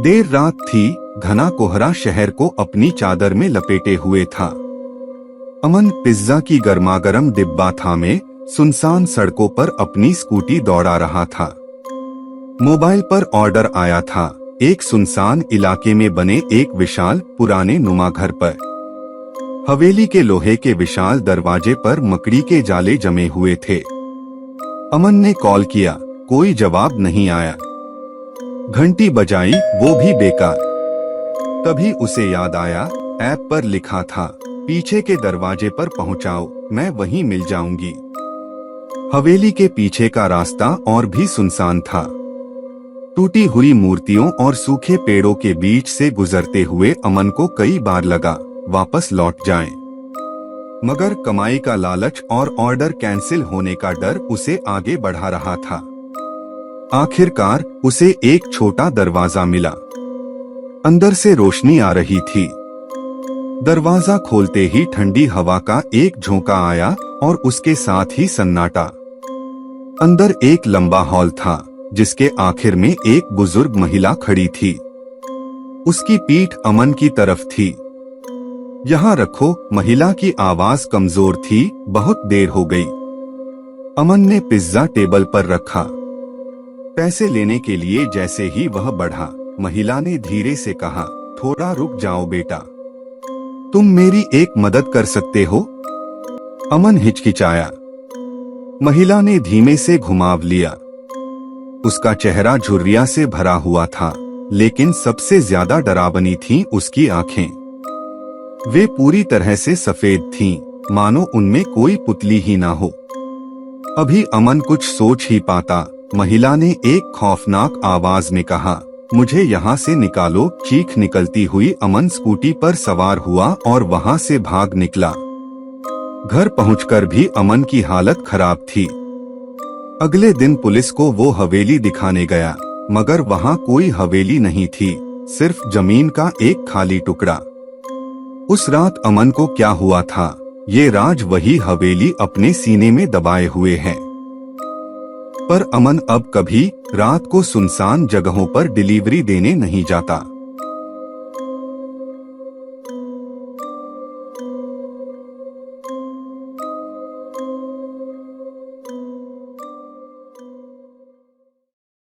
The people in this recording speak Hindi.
देर रात थी, घना कोहरा शहर को अपनी चादर में लपेटे हुए था। अमन पिज्जा की गर्मागर्म डिब्बा थामे सुनसान सड़कों पर अपनी स्कूटी दौड़ा रहा था। मोबाइल पर ऑर्डर आया था, एक सुनसान इलाके में बने एक विशाल पुराने नुमा घर पर। हवेली के लोहे के विशाल दरवाजे पर मकड़ी के जाले जमे हुए थे। अमन ने कॉल किया, कोई जवाब नहीं आया। घंटी बजाई, वो भी बेकार। तभी उसे याद आया, ऐप पर लिखा था, पीछे के दरवाजे पर पहुंचाओ, मैं वहीं मिल जाऊंगी। हवेली के पीछे का रास्ता और भी सुनसान था। टूटी हुई मूर्तियों और सूखे पेड़ों के बीच से गुजरते हुए अमन को कई बार लगा, वापस लौट जाएं। मगर कमाई का लालच और ऑर्डर कैंसिल होने का डर उसे आगे बढ़ा रहा था। आखिरकार उसे एक छोटा दरवाजा मिला। अंदर से रोशनी आ रही थी। दरवाजा खोलते ही ठंडी हवा का एक झोंका आया और उसके साथ ही सन्नाटा। अंदर एक लंबा हॉल था, जिसके आखिर में एक बुजुर्ग महिला खड़ी थी। उसकी पीठ अमन की तरफ थी। यहाँ रखो, महिला की आवाज कमजोर थी, बहुत देर हो गई। अमन ने पिज्जा टेबल पर रखा। पैसे लेने के लिए जैसे ही वह बढ़ा, महिला ने धीरे से कहा, थोड़ा रुक जाओ बेटा, तुम मेरी एक मदद कर सकते हो? अमन हिचकिचाया। महिला ने धीमे से घुमाव लिया। उसका चेहरा झुर्रियां से भरा हुआ था, लेकिन सबसे ज्यादा डरावनी थीं उसकी आंखें। वे पूरी तरह से सफेद थीं, मानो उनमें कोई पुतली ही ना हो। अभी अमन कुछ सोच ही पाता, महिला ने एक खौफनाक आवाज में कहा, मुझे यहाँ से निकालो। चीख निकलती हुई अमन स्कूटी पर सवार हुआ और वहाँ से भाग निकला। घर पहुंचकर भी अमन की हालत खराब थी। अगले दिन पुलिस को वो हवेली दिखाने गया, मगर वहाँ कोई हवेली नहीं थी, सिर्फ जमीन का एक खाली टुकड़ा। उस रात अमन को क्या हुआ था, ये राज वही हवेली अपने सीने में दबाए हुए है। पर अमन अब कभी रात को सुनसान जगहों पर डिलीवरी देने नहीं जाता।